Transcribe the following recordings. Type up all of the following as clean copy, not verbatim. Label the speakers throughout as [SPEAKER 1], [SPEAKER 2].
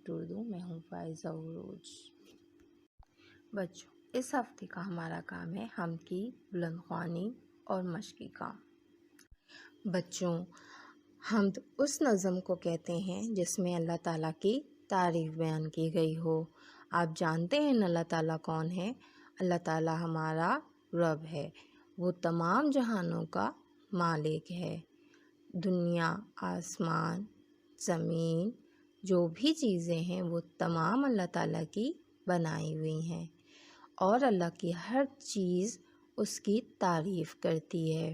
[SPEAKER 1] Perfect Urdu, میں ہوں فائزہ عروج۔ بچوں، اس ہفتے کا ہمارا کام ہے حمد کی بلند خوانی اور مشقی کام۔ بچوں، حمد اس نظم کو کہتے ہیں جس میں اللہ تعالیٰ کی تعریف بیان کی گئی ہو۔ آپ جانتے ہیں اللہ تعالیٰ کون ہے؟ اللہ تعالیٰ ہمارا رب ہے، وہ تمام جہانوں کا مالک ہے۔ دنیا، آسمان، زمین، جو بھی چیزیں ہیں وہ تمام اللہ تعالیٰ کی بنائی ہوئی ہیں، اور اللہ کی ہر چیز اس کی تعریف کرتی ہے،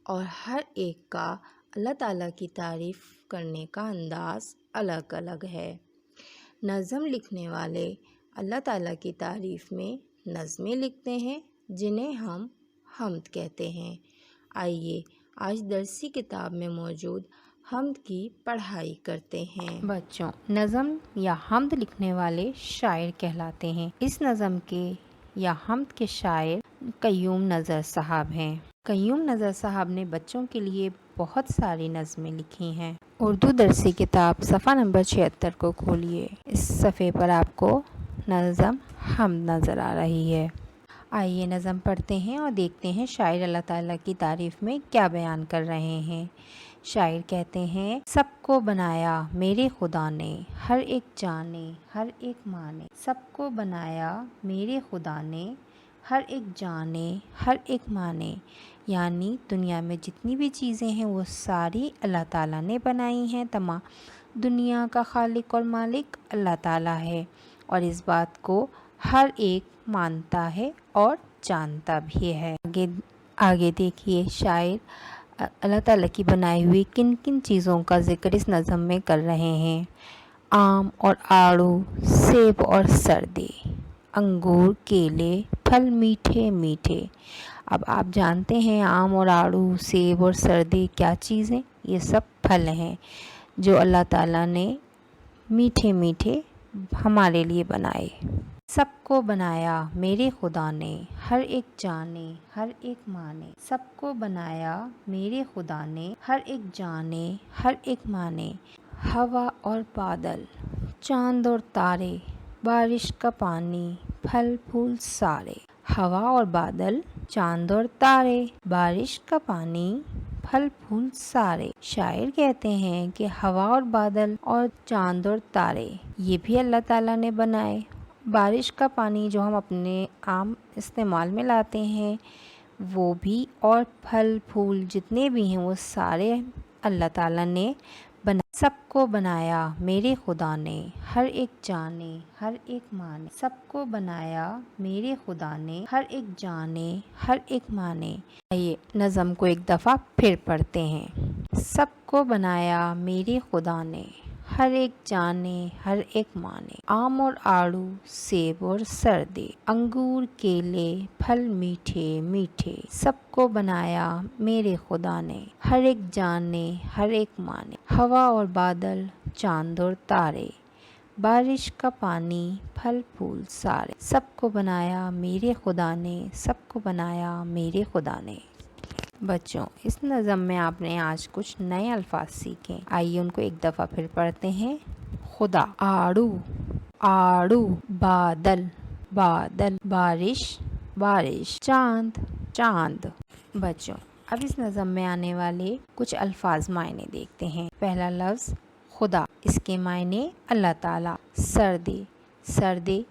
[SPEAKER 1] اور ہر ایک کا اللہ تعالیٰ کی تعریف کرنے کا انداز الگ الگ ہے۔ نظم لکھنے والے اللہ تعالیٰ کی تعریف میں نظمیں لکھتے ہیں جنہیں ہم حمد کہتے ہیں۔ آئیے آج درسی کتاب میں موجود حمد کی پڑھائی کرتے ہیں۔ بچوں، نظم یا حمد لکھنے والے شاعر کہلاتے ہیں۔ اس نظم کے یا حمد کے شاعر قیوم نظر صاحب ہیں۔ قیوم نظر صاحب نے بچوں کے لیے بہت ساری نظمیں لکھی ہیں۔ اردو درسی کتاب صفحہ نمبر 76 کو کھولیے۔ اس صفحے پر آپ کو نظم حمد نظر آ رہی ہے۔ آئیے نظم پڑھتے ہیں اور دیکھتے ہیں شاعر اللہ تعالیٰ کی تعریف میں کیا بیان کر رہے ہیں۔ شاعر کہتے ہیں، سب کو بنایا میرے خدا نے، ہر ایک جانے ہر ایک مانے۔ سب کو بنایا میرے خدا نے، ہر ایک جانے ہر ایک مانے۔ یعنی دنیا میں جتنی بھی چیزیں ہیں وہ ساری اللہ تعالیٰ نے بنائی ہیں۔ تمام دنیا کا خالق اور مالک اللہ تعالیٰ ہے، اور اس بات کو ہر ایک مانتا ہے اور جانتا بھی ہے۔ آگے دیکھیے شاعر اللہ تعالیٰ کی بنائی ہوئی کن کن چیزوں کا ذکر اس نظم میں کر رہے ہیں۔ آم اور آڑو، سیب اور سردے، انگور، کیلے، پھل میٹھے میٹھے۔ اب آپ جانتے ہیں آم اور آڑو، سیب اور سردے کیا چیزیں؟ یہ سب پھل ہیں جو اللہ تعالیٰ نے میٹھے میٹھے ہمارے لیے بنائے۔ سب کو بنایا میرے خدا نے، ہر ایک جانے ہر ایک مانے۔ سب کو بنایا میرے خدا نے، ہر ایک جانے ہر ایک مانے۔ ہوا اور بادل، چاند اور تارے، بارش کا پانی، پھل پھول سارے۔ ہوا اور بادل، چاند اور تارے، بارش کا پانی، پھل پھول سارے۔ شاعر کہتے ہیں کہ ہوا اور بادل اور چاند اور تارے یہ بھی اللہ تعالیٰ نے بنائے۔ بارش کا پانی جو ہم اپنے عام استعمال میں لاتے ہیں وہ بھی، اور پھل پھول جتنے بھی ہیں وہ سارے اللہ تعالیٰ نے بنائے۔ سب کو بنایا میرے خدا نے، ہر ایک جانے ہر ایک مانے۔ سب کو بنایا میرے خدا نے، ہر ایک جانے ہر ایک مانے۔ آئیے نظم کو ایک دفعہ پھر پڑھتے ہیں۔ سب کو بنایا میرے خدا نے، ہر ایک جانے ہر ایک مانے۔ آم اور آڑو، سیب اور سردے، انگور، کیلے، پھل میٹھے میٹھے۔ سب کو بنایا میرے خدا نے، ہر ایک جانے ہر ایک مانے۔ ہوا اور بادل، چاند اور تارے، بارش کا پانی، پھل پھول سارے۔ سب کو بنایا میرے خدا نے، سب کو بنایا میرے خدا نے۔ بچوں، اس نظم میں آپ نے آج کچھ نئے الفاظ سیکھے، آئیے ان کو ایک دفعہ پھر پڑھتے ہیں۔ خدا، آڑو آڑو، بادل بادل، بارش بارش، چاند چاند۔ بچوں، اب اس نظم میں آنے والے کچھ الفاظ معنی دیکھتے ہیں۔ پہلا لفظ خدا، اس کے معنی اللہ تعالیٰ۔ سردے، سردے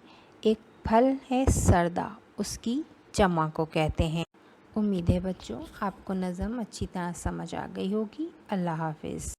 [SPEAKER 1] ایک پھل ہے سردا، اس کی جمع کو کہتے ہیں۔ امید ہے بچوں آپ کو نظم اچھی طرح سمجھ آ گئی ہوگی۔ اللہ حافظ۔